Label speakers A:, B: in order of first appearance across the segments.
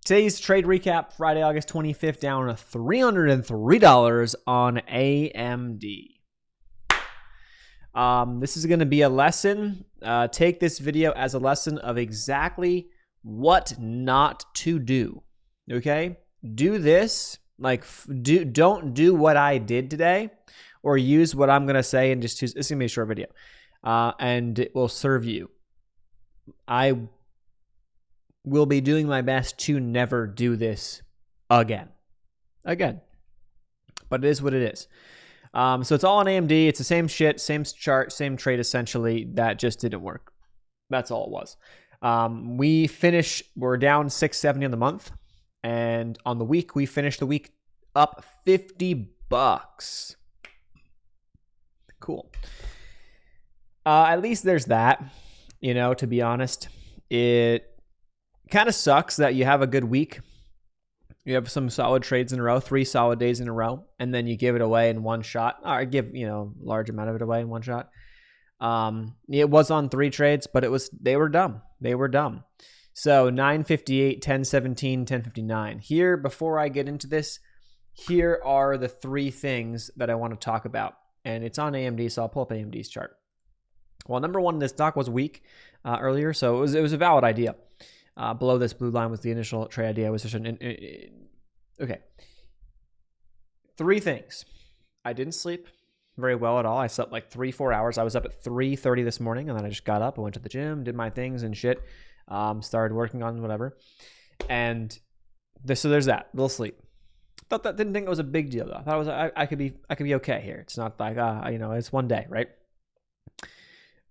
A: Today's trade recap, Friday, August 25th, down $303 on AMD. This is going to be a lesson. Take this video as a lesson of exactly what not to do. Okay? Do this. Don't do what I did today, or use what I'm going to say and just choose. It's going to be a short video. And it will serve you. I will be doing my best to never do this again. But it is what it is. So it's all on AMD. It's the same shit, same chart, same trade essentially. That just didn't work. That's all it was. We're down 670 on the month. And on the week, we finished the week up $50. Cool. At least there's that, to be honest. It kind of sucks that you have a good week. You have some solid trades in a row, 3 solid days in a row, and then you give it away in one shot, or give, a large amount of it away in one shot. It was on 3 trades, but they were dumb. So 958, 1017, 1059. Here, before I get into this, here are the 3 things that I want to talk about. And it's on AMD, so I'll pull up AMD's chart. Well, number one, this stock was weak earlier, so it was a valid idea. Below this blue line was the initial trade idea. It was just okay. 3 things. I didn't sleep very well at all. I slept like 3-4 hours. I was up at 3:30 this morning, and then I just got up. I went to the gym, did my things and shit. Started working on whatever. And so there's that. Little sleep. Didn't think it was a big deal though. I thought I could be okay here. It's not like it's one day, right?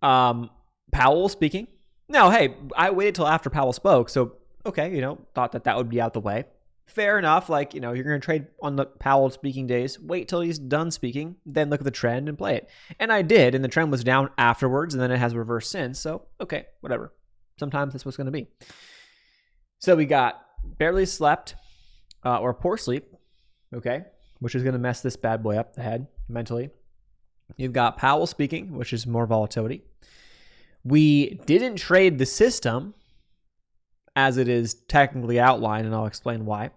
A: Powell speaking. No, hey, I waited till after Powell spoke, so okay, thought that would be out the way. Fair enough, you're going to trade on the Powell speaking days, wait till he's done speaking, then look at the trend and play it. And I did, and the trend was down afterwards, and then it has reversed since, so okay, whatever. Sometimes that's what's going to be. So we got barely slept, or poor sleep, okay, which is going to mess this bad boy up the head mentally. You've got Powell speaking, which is more volatility. We didn't trade the system as it is technically outlined, and I'll explain why.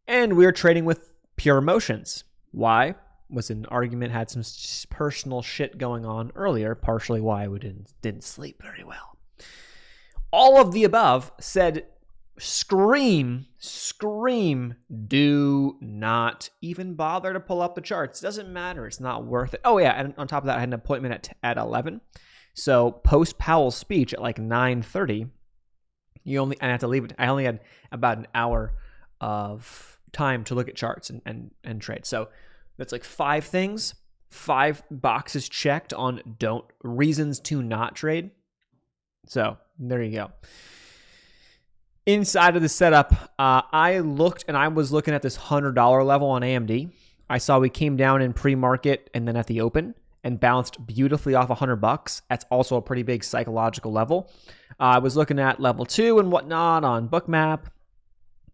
A: And we're trading with pure emotions. Why? Was an argument, had some personal shit going on earlier, partially why we didn't sleep very well. All of the above said, scream, do not even bother to pull up the charts. It doesn't matter. It's not worth it. Oh, yeah, and on top of that, I had an appointment at 11. So post Powell's speech at like 9:30, I have to leave it. I only had about an hour of time to look at charts and trade. So that's like 5 things, 5 boxes checked on reasons to not trade. So there you go. Inside of the setup, I was looking at this $100 level on AMD. I saw we came down in pre-market and then at the open and bounced beautifully off $100. That's also a pretty big psychological level. I was looking at level 2 and whatnot on Bookmap,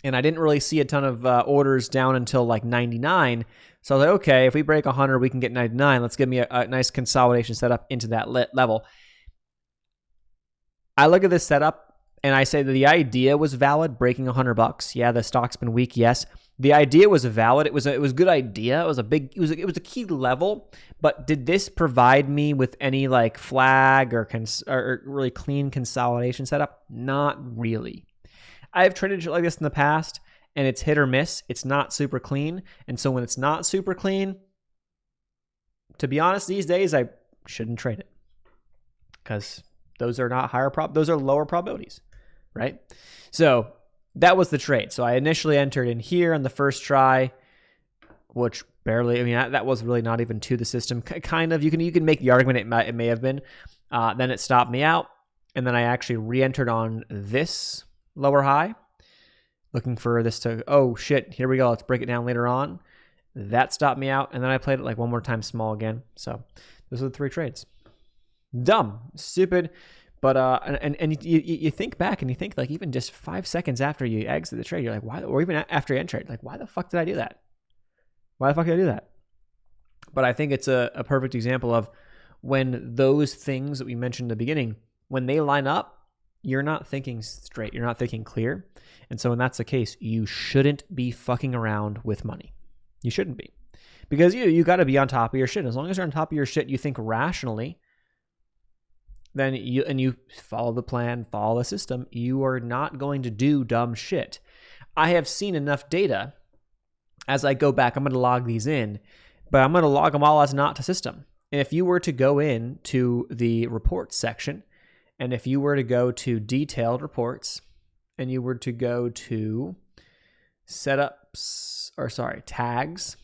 A: and I didn't really see a ton of orders down until like 99. So I was like, okay, if we break 100, we can get 99. Let's give me a nice consolidation setup into that level. I look at this setup and I say that the idea was valid, breaking $100. Yeah, the stock's been weak. Yes, the idea was valid. It was a good idea. It was a key level. But did this provide me with any like flag or really clean consolidation setup? Not really. I've traded like this in the past, and it's hit or miss. It's not super clean, and so when it's not super clean, to be honest, these days I shouldn't trade it because those are not those are lower probabilities, right? So that was the trade. So I initially entered in here on the first try, which barely, that was really not even to the system. Kind of, you can make the argument it may have been. Then it stopped me out, and then I actually re-entered on this lower high, looking for this to, oh shit, here we go, let's break it down later on. That stopped me out, and then I played it like one more time small again. So those are the 3 trades. Dumb, stupid, but and you think back and you think like even just 5 seconds after you exit the trade, you're like, why? Or even after you enter it, like, why the fuck did I do that? Why the fuck did I do that? But I think it's a perfect example of when those things that we mentioned in the beginning, when they line up, you're not thinking straight. You're not thinking clear. And so when that's the case, you shouldn't be fucking around with money. You shouldn't be. Because you got to be on top of your shit. As long as you're on top of your shit, you think rationally, then you follow the plan, follow the system, you are not going to do dumb shit. I have seen enough data as I go back. I'm going to log these in, but I'm going to log them all as not to system. And if you were to go in to the reports section, and if you were to go to detailed reports, and you were to go to tags,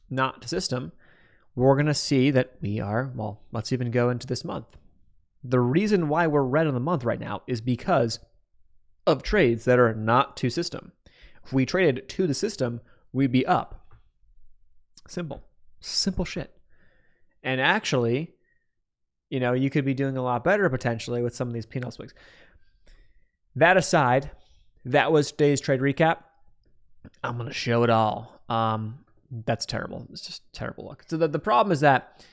A: not to system, we're going to see that we are, well, let's even go into this month. The reason why we're red on the month right now is because of trades that are not to system. If we traded to the system, we'd be up. Simple shit. And actually, you could be doing a lot better potentially with some of these P&L swings. That aside, that was today's trade recap. I'm going to show it all. That's terrible. It's just terrible luck. So the problem is that,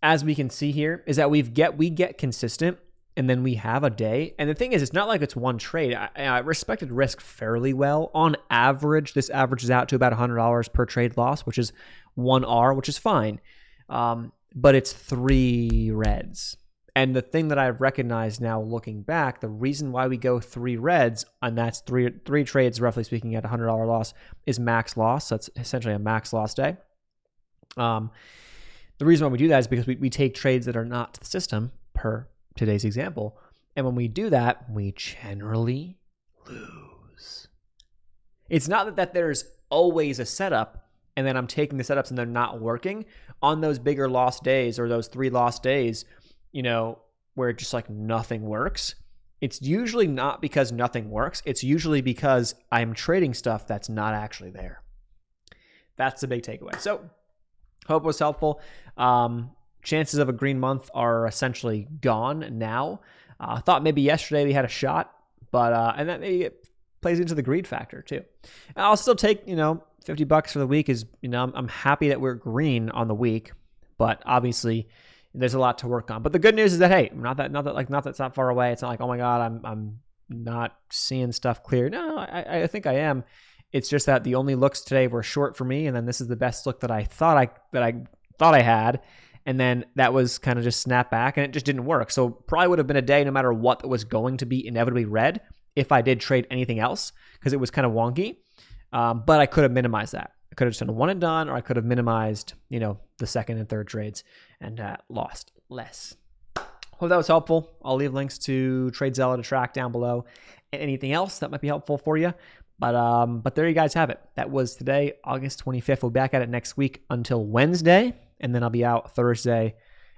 A: as we can see here, is that we get consistent, and then we have a day. And the thing is, it's not like it's one trade. I respected risk fairly well. On average, this averages out to about $100 per trade loss, which is 1R, which is fine. But it's 3 reds. And the thing that I've recognized now looking back, the reason why we go 3 reds, and that's three trades, roughly speaking, at $100 loss, is max loss. So that's essentially a max loss day. The reason why we do that is because we take trades that are not to the system, per today's example. And when we do that, we generally lose. It's not that there's always a setup, and then I'm taking the setups and they're not working. On those bigger lost days, or those 3 lost days, where just like nothing works, it's usually not because nothing works. It's usually because I'm trading stuff that's not actually there. That's the big takeaway. So hope it was helpful. Chances of a green month are essentially gone now. I thought maybe yesterday we had a shot, but and that maybe it plays into the greed factor too. And I'll still take $50 for the week. Is I'm happy that we're green on the week, but obviously there's a lot to work on. But the good news is that, hey, not that it's not far away. It's not like, oh my God, I'm not seeing stuff clear. No, I think I am. It's just that the only looks today were short for me, and then this is the best look that I thought I had, and then that was kind of just snap back, and it just didn't work. So probably would have been a day, no matter what, that was going to be inevitably red if I did trade anything else, because it was kind of wonky. But I could have minimized that. I could have just done a one and done, or I could have minimized, the second and third trades and lost less. Hope that was helpful. I'll leave links to TradeZella to track down below, and anything else that might be helpful for you. But there you guys have it. That was today, August 25th. We'll be back at it next week until Wednesday, and then I'll be out Thursday,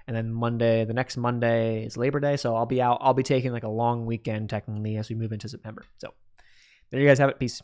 A: and then Monday. The next Monday is Labor Day, so I'll be out. I'll be taking like a long weekend technically as we move into September. So there you guys have it. Peace.